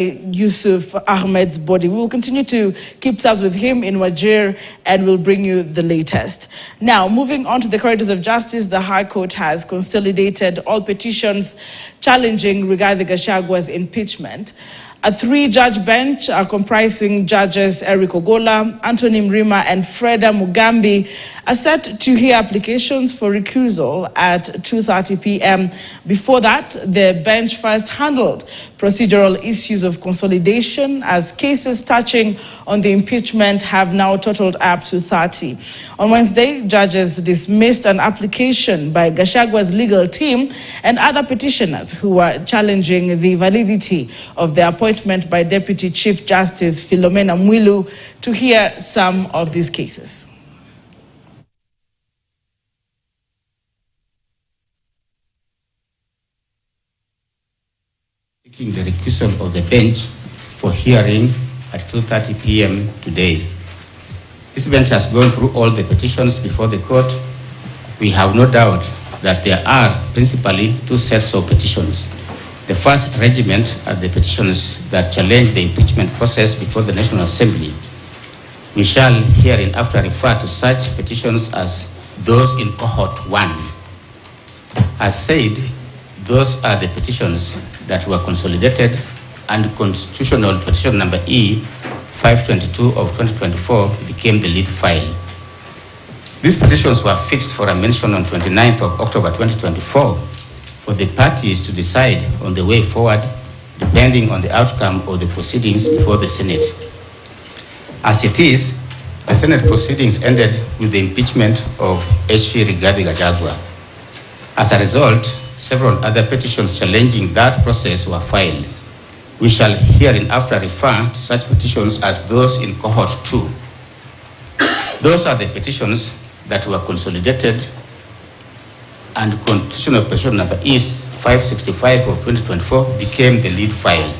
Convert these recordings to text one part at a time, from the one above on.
Yusuf Ahmed's body. We will continue to keep tabs with him in Wajir and we'll bring you the latest. Now, moving on to the corridors of justice, the High Court has consolidated all petitions challenging Rigathi Gachagua's impeachment. A three-judge bench comprising judges Eric Ogola, Anthony Mrima, and Freda Mugambi are set to hear applications for recusal at 2:30 p.m. Before that, the bench first handled procedural issues of consolidation as cases touching on the impeachment have now totaled up to 30. On Wednesday, judges dismissed an application by Gachagua's legal team and other petitioners who were challenging the validity of the appointment by Deputy Chief Justice Philomena Mwilu to hear some of these cases. Seeking the recusal of the bench for hearing at 2:30 p.m. today. This bench has gone through all the petitions before the court. We have no doubt that there are principally two sets of petitions. The first regiment are the petitions that challenge the impeachment process before the National Assembly. We shall hereinafter refer to such petitions as those in cohort 1. As said, those are the petitions that were consolidated and constitutional petition number E 522 of 2024 became the lead file. These petitions were fixed for a mention on 29th of October 2024 for the parties to decide on the way forward depending on the outcome of the proceedings before the Senate. As it is, the Senate proceedings ended with the impeachment of H.C. Rigathi Gachagua. As a result, several other petitions challenging that process were filed. We shall hereinafter refer to such petitions as those in cohort 2. Those are the petitions that were consolidated and constitutional petition number is 565 of 2024 became the lead file.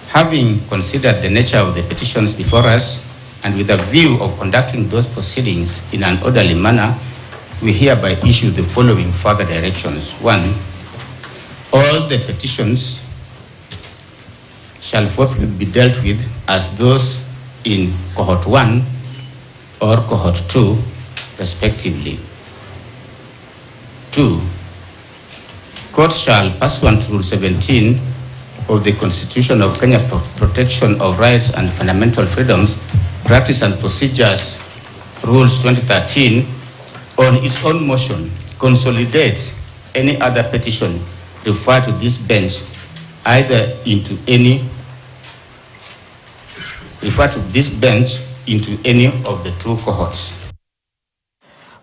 Having considered the nature of the petitions before us and with a view of conducting those proceedings in an orderly manner, we hereby issue the following further directions. 1. All the petitions shall forthwith be dealt with as those in cohort 1 or cohort 2, respectively. 2. Court shall, pursuant to Rule 17 of the Constitution of Kenya Protection of Rights and Fundamental Freedoms, Practice and Procedures, Rules 2013, on its own motion, consolidate any other petition referred to this bench into any of the two cohorts.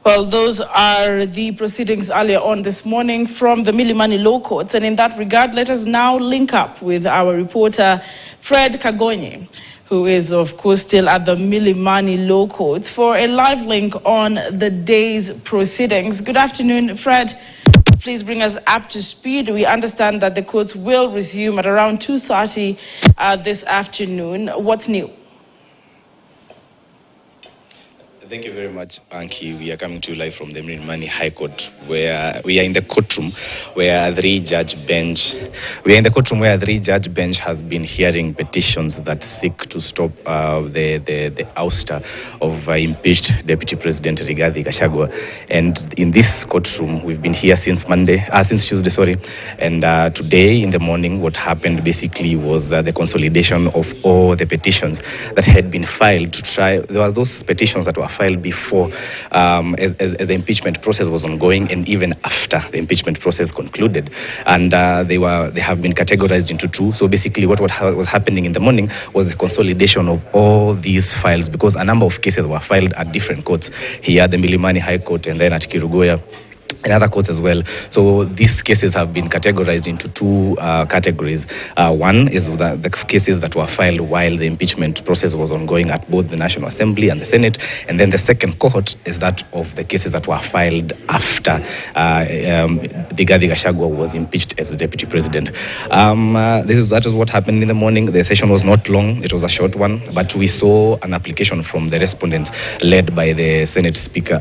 Well, those are the proceedings earlier on this morning from the Milimani Law Courts. And in that regard, let us now link up with our reporter, Fred Kagonye, who is, of course, still at the Milimani Law Courts, for a live link on the day's proceedings. Good afternoon, Fred. Please bring us up to speed. We understand that the courts will resume at around 2:30 this afternoon. What's new? Thank you very much, Anki. We are coming to you live from the Milimani High Court, where we are in the courtroom where a three-judge bench has been hearing petitions that seek to stop the ouster of impeached Deputy President Rigathi Gachagua. And in this courtroom, we've been here since Tuesday, And today in the morning, what happened basically was the consolidation of all the petitions that had been filed to try. There were those petitions that were filed before as the impeachment process was ongoing and even after the impeachment process concluded, and they have been categorized into two. So basically what was happening in the morning was the consolidation of all these files, because a number of cases were filed at different courts here at the Milimani High Court and then at Kirugoya and other courts as well. So these cases have been categorized into two categories. One is the cases that were filed while the impeachment process was ongoing at both the National Assembly and the Senate. And then the second cohort is that of the cases that were filed after Rigathi Gachagua was impeached as the Deputy President. That is what happened in the morning. The session was not long. It was a short one. But we saw an application from the respondents led by the Senate Speaker,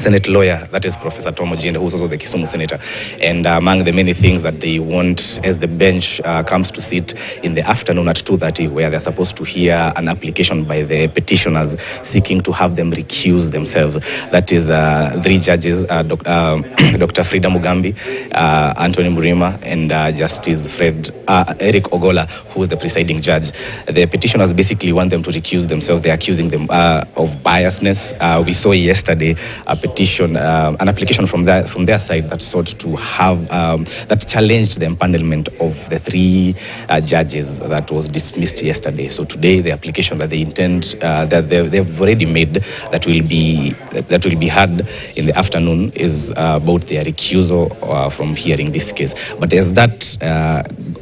Senate lawyer, that is Professor Tom Ojienda, who's also the Kisumu senator. And among the many things that they want as the bench comes to sit in the afternoon at 2:30, where they're supposed to hear an application by the petitioners seeking to have them recuse themselves. That is 3 judges, Dr. Frida Mugambi, Anthony Murima, and Justice Eric Ogola, who is the presiding judge. The petitioners basically want them to recuse themselves. They're accusing them of biasness. We saw yesterday a petition, an application from their side that sought to have, that challenged the empanelment of the 3 judges that was dismissed yesterday. So today, the application that they intend, that they've already made, that will be heard in the afternoon, is about their recusal from hearing this case. But as that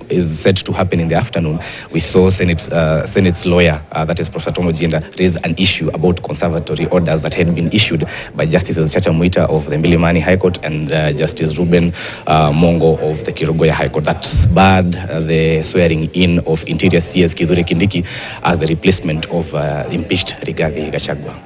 is said to happen in the afternoon, we saw Senate's lawyer, that is Professor Tom Ojienda, raise an issue about conservatory orders that had been issued by Justices Chacha Mwita of the Milimani High Court and Justice Ruben Mongo of the Kirogoya High Court that barred the swearing in of Interior CS Kithure Kindiki as the replacement of impeached Rigathi Gachagua.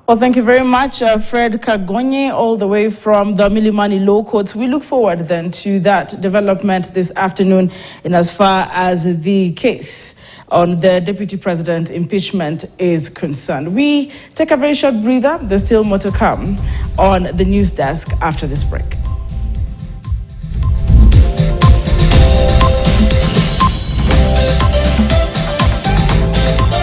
Well, thank you very much, Fred Kagonye, all the way from the Milimani Law Courts. We look forward then to that development this afternoon in as far as the case on the Deputy President impeachment is concerned. We take a very short breather. There's still more to come on the news desk after this break.